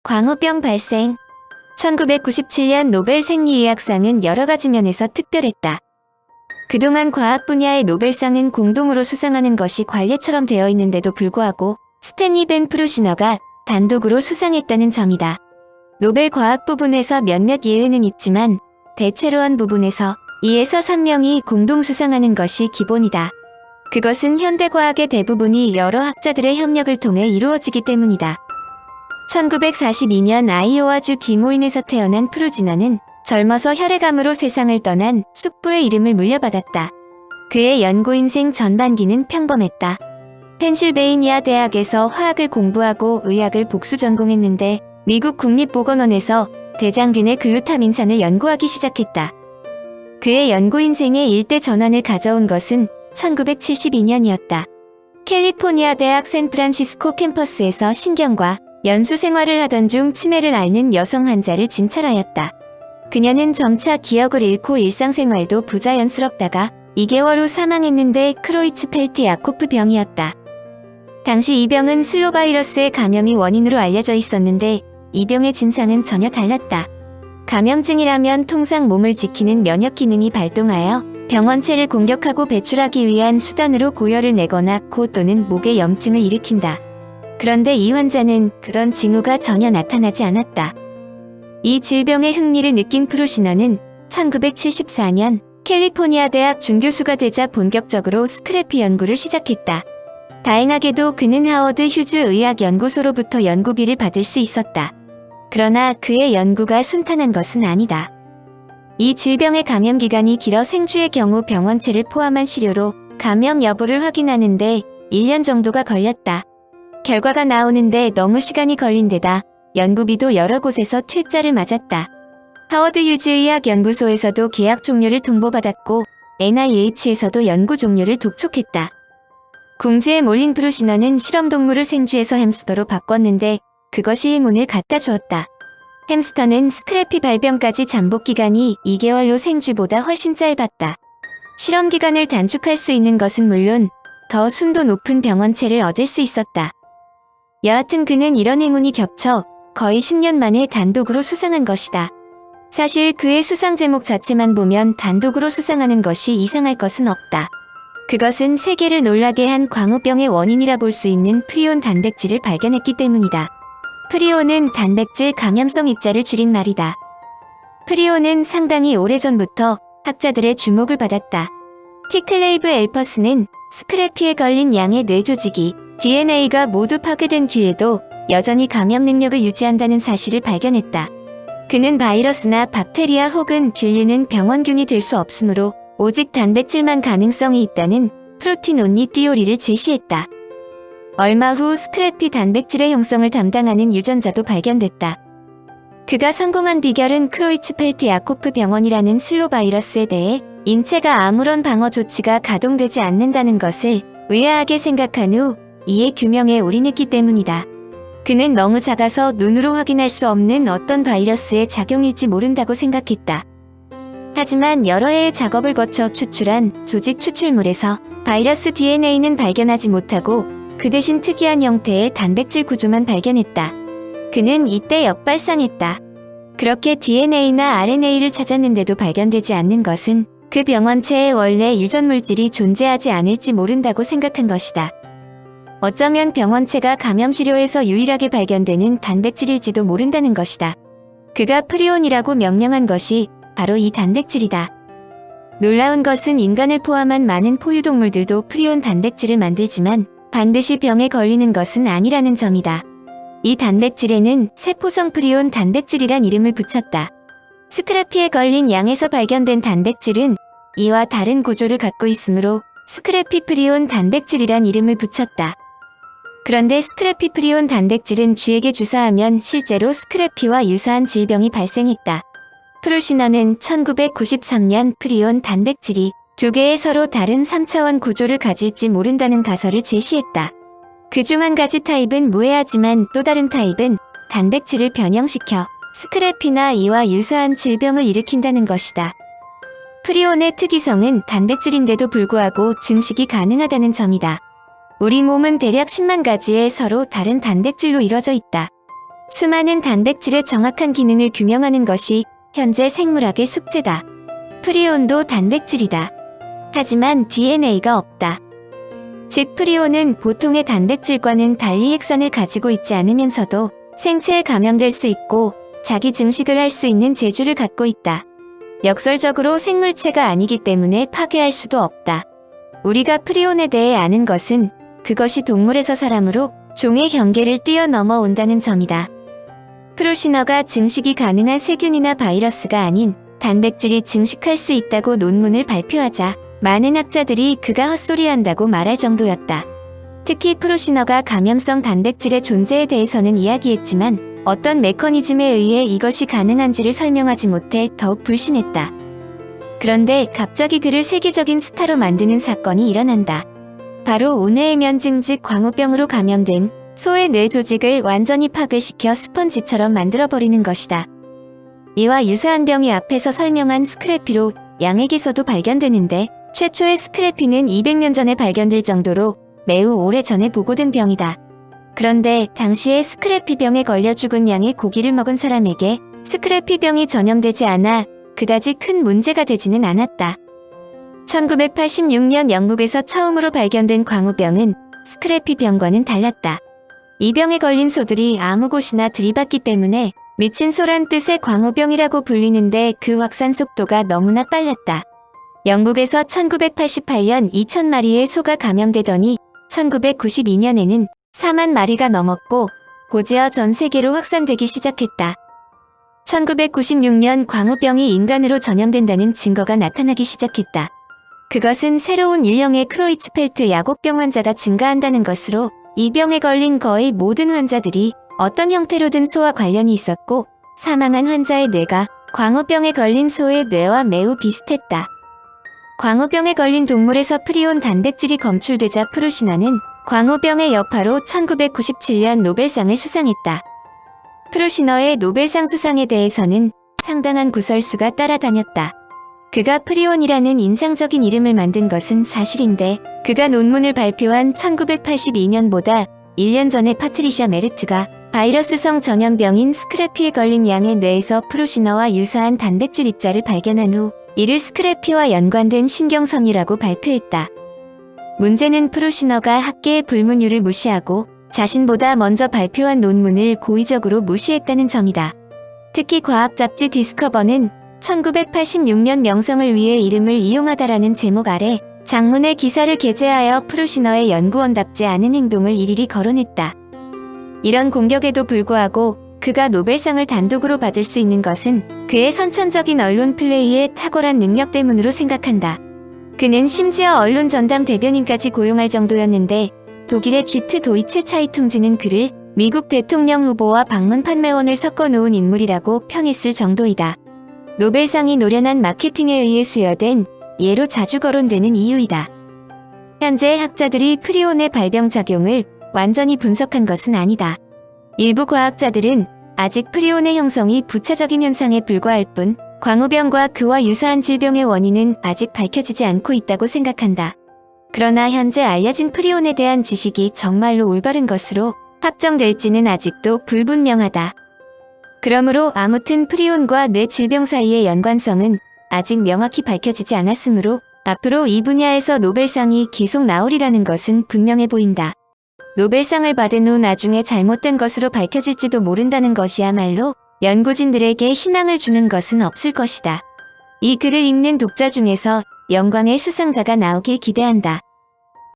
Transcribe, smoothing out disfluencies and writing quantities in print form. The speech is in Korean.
광우병 발생. 1997년 노벨 생리의학상은 여러 가지 면에서 특별했다. 그동안 과학 분야의 노벨상은 공동으로 수상하는 것이 관례처럼 되어 있는데도 불구하고 스탠리 벤 프루시너가 단독으로 수상했다는 점이다. 노벨 과학 부분에서 몇몇 예외는 있지만 대체로한 부분에서 2에서 3명이 공동 수상하는 것이 기본이다. 그것은 현대 과학의 대부분이 여러 학자들의 협력을 통해 이루어지기 때문이다. 1942년 아이오와주 디모인에서 태어난 프루지너는 젊어서 혈액암으로 세상을 떠난 숙부의 이름을 물려받았다. 그의 연구 인생 전반기는 평범했다. 펜실베이니아 대학에서 화학을 공부하고 의학을 복수 전공했는데 미국 국립보건원에서 대장균의 글루타민산을 연구하기 시작했다. 그의 연구 인생의 일대 전환을 가져온 것은 1972년이었다. 캘리포니아 대학 샌프란시스코 캠퍼스에서 신경과 연수 생활을 하던 중 치매를 앓는 여성 환자를 진찰하였다. 그녀는 점차 기억을 잃고 일상생활도 부자연스럽다가 2개월 후 사망했는데 크로이츠펠트-야코프 병이었다. 당시 이 병은 슬로바이러스의 감염이 원인으로 알려져 있었는데 이 병의 진상은 전혀 달랐다. 감염증이라면 통상 몸을 지키는 면역 기능이 발동하여 병원체를 공격하고 배출하기 위한 수단으로 고열을 내거나 코 또는 목에 염증을 일으킨다. 그런데 이 환자는 그런 징후가 전혀 나타나지 않았다. 이 질병의 흥미를 느낀 프루시너는 1974년 캘리포니아 대학准교수가 되자 본격적으로 스크래피 연구를 시작했다. 다행하게도 그는 하워드 휴즈 의학연구소로부터 연구비를 받을 수 있었다. 그러나 그의 연구가 순탄한 것은 아니다. 이 질병의 감염 기간이 길어 생쥐의 경우 병원체를 포함한 시료로 감염 여부를 확인하는데 1년 정도가 걸렸다. 결과가 나오는데 너무 시간이 걸린 데다 연구비도 여러 곳에서 퇴짜를 맞았다. 하워드 휴즈 의학연구소에서도 계약 종료를 통보받았고 NIH에서도 연구 종료를 독촉했다. 궁지에 몰린 프루시너는 실험동물을 생쥐에서 햄스터로 바꿨는데 그것이 행운을 갖다 주었다. 햄스터는 스크래피 발병까지 잠복 기간이 2개월로 생쥐보다 훨씬 짧았다. 실험 기간을 단축할 수 있는 것은 물론 더 순도 높은 병원체를 얻을 수 있었다. 여하튼 그는 이런 행운이 겹쳐 거의 10년 만에 단독으로 수상한 것이다. 사실 그의 수상 제목 자체만 보면 단독으로 수상하는 것이 이상할 것은 없다. 그것은 세계를 놀라게 한 광우병의 원인이라 볼 수 있는 프리온 단백질을 발견했기 때문이다. 프리온은 단백질 감염성 입자를 줄인 말이다. 프리온은 상당히 오래전부터 학자들의 주목을 받았다. 티클레이브 엘퍼스는 스크래피에 걸린 양의 뇌 조직이 DNA가 모두 파괴된 뒤에도 여전히 감염 능력을 유지한다는 사실을 발견했다. 그는 바이러스나 박테리아 혹은 균류는 병원균이 될 수 없으므로 오직 단백질만 가능성이 있다는 프로틴 온리 띠오리를 제시했다. 얼마 후 스크래피 단백질의 형성을 담당하는 유전자도 발견됐다. 그가 성공한 비결은 크로이츠펠트-야코프 병원이라는 슬로바이러스에 대해 인체가 아무런 방어 조치가 가동되지 않는다는 것을 의아하게 생각한 후 이의 규명에 올인했기 때문이다. 그는 너무 작아서 눈으로 확인할 수 없는 어떤 바이러스의 작용일지 모른다고 생각했다. 하지만 여러 해의 작업을 거쳐 추출한 조직 추출물에서 바이러스 DNA는 발견하지 못하고 그 대신 특이한 형태의 단백질 구조만 발견했다. 그는 이때 역발상했다. 그렇게 DNA나 RNA를 찾았는데도 발견되지 않는 것은 그 병원체에 원래 유전 물질이 존재하지 않을지 모른다고 생각한 것이다. 어쩌면 병원체가 감염 시료에서 유일하게 발견되는 단백질일지도 모른다는 것이다. 그가 프리온이라고 명명한 것이 바로 이 단백질이다. 놀라운 것은 인간을 포함한 많은 포유동물들도 프리온 단백질을 만들지만 반드시 병에 걸리는 것은 아니라는 점이다. 이 단백질에는 세포성 프리온 단백질이란 이름을 붙였다. 스크래피에 걸린 양에서 발견된 단백질은 이와 다른 구조를 갖고 있으므로 스크래피 프리온 단백질이란 이름을 붙였다. 그런데 스크래피 프리온 단백질은 쥐에게 주사하면 실제로 스크래피와 유사한 질병이 발생했다. 프루시너는 1993년 프리온 단백질이 두 개의 서로 다른 3차원 구조를 가질지 모른다는 가설을 제시했다. 그중 한 가지 타입은 무해하지만 또 다른 타입은 단백질을 변형시켜 스크래피나 이와 유사한 질병을 일으킨다는 것이다. 프리온의 특이성은 단백질인데도 불구하고 증식이 가능하다는 점이다. 우리 몸은 대략 10만 가지의 서로 다른 단백질로 이루어져 있다. 수많은 단백질의 정확한 기능을 규명하는 것이 현재 생물학의 숙제다. 프리온도 단백질이다. 하지만 DNA가 없다. 즉 프리온은 보통의 단백질과는 달리 핵선을 가지고 있지 않으면서도 생체에 감염될 수 있고 자기 증식을 할 수 있는 재주를 갖고 있다. 역설적으로 생물체가 아니기 때문에 파괴할 수도 없다. 우리가 프리온에 대해 아는 것은 그것이 동물에서 사람으로 종의 경계를 뛰어넘어 온다는 점이다. 프로시너가 증식이 가능한 세균이나 바이러스가 아닌 단백질이 증식할 수 있다고 논문을 발표하자 많은 학자들이 그가 헛소리한다고 말할 정도였다. 특히 프로시너가 감염성 단백질의 존재에 대해서는 이야기했지만 어떤 메커니즘에 의해 이것이 가능한지를 설명하지 못해 더욱 불신했다. 그런데 갑자기 그를 세계적인 스타로 만드는 사건이 일어난다. 바로 운해의 면증 즉 광우병으로 감염된 소의 뇌 조직을 완전히 파괴시켜 스펀지처럼 만들어버리는 것이다. 이와 유사한 병이 앞에서 설명한 스크래피로 양에게서도 발견되는데 최초의 스크래피는 200년 전에 발견될 정도로 매우 오래전에 보고된 병이다. 그런데 당시에 스크래피병에 걸려 죽은 양의 고기를 먹은 사람에게 스크래피병이 전염되지 않아 그다지 큰 문제가 되지는 않았다. 1986년 영국에서 처음으로 발견된 광우병은 스크래피병과는 달랐다. 이 병에 걸린 소들이 아무 곳이나 들이받기 때문에 미친 소란 뜻의 광우병이라고 불리는데 그 확산 속도가 너무나 빨랐다. 영국에서 1988년 2,000마리의 소가 감염되더니 1992년에는 4만 마리가 넘었고 곧이어 전 세계로 확산되기 시작했다. 1996년 광우병이 인간으로 전염된다는 증거가 나타나기 시작했다. 그것은 새로운 유형의 크로이츠펠트 야곡병 환자가 증가한다는 것으로 이 병에 걸린 거의 모든 환자들이 어떤 형태로든 소와 관련이 있었고 사망한 환자의 뇌가 광우병에 걸린 소의 뇌와 매우 비슷했다. 광우병에 걸린 동물에서 프리온 단백질이 검출되자 프루시너는 광우병의 여파로 1997년 노벨상을 수상했다. 프루시너의 노벨상 수상에 대해서는 상당한 구설수가 따라다녔다. 그가 프리온이라는 인상적인 이름을 만든 것은 사실인데 그가 논문을 발표한 1982년보다 1년 전에 파트리샤 메르트가 바이러스성 전염병인 스크래피에 걸린 양의 뇌에서 프루시너와 유사한 단백질 입자를 발견한 후 이를 스크래피와 연관된 신경섬유라고 발표했다. 문제는 프루시너가 학계의 불문율을 무시하고 자신보다 먼저 발표한 논문을 고의적으로 무시했다는 점이다. 특히 과학 잡지 디스커버는 1986년 명성을 위해 이름을 이용하다라는 제목 아래 장문의 기사를 게재하여 프루시너의 연구원답지 않은 행동을 일일이 거론했다. 이런 공격에도 불구하고 그가 노벨상을 단독으로 받을 수 있는 것은 그의 선천적인 언론 플레이의 탁월한 능력 때문으로 생각한다. 그는 심지어 언론 전담 대변인까지 고용할 정도였는데 독일의 쥐트 도이체 차이퉁지는 그를 미국 대통령 후보와 방문 판매원을 섞어놓은 인물이라고 평했을 정도이다. 노벨상이 노련한 마케팅에 의해 수여된 예로 자주 거론되는 이유이다. 현재 학자들이 프리온의 발병작용을 완전히 분석한 것은 아니다. 일부 과학자들은 아직 프리온의 형성이 부차적인 현상에 불과할 뿐 광우병과 그와 유사한 질병의 원인은 아직 밝혀지지 않고 있다고 생각한다. 그러나 현재 알려진 프리온에 대한 지식이 정말로 올바른 것으로 확정될지는 아직도 불분명하다. 그러므로 아무튼 프리온과 뇌 질병 사이의 연관성은 아직 명확히 밝혀지지 않았으므로 앞으로 이 분야에서 노벨상이 계속 나오리라는 것은 분명해 보인다. 노벨상을 받은 후 나중에 잘못된 것으로 밝혀질지도 모른다는 것이야말로 연구진들에게 희망을 주는 것은 없을 것이다. 이 글을 읽는 독자 중에서 영광의 수상자가 나오길 기대한다.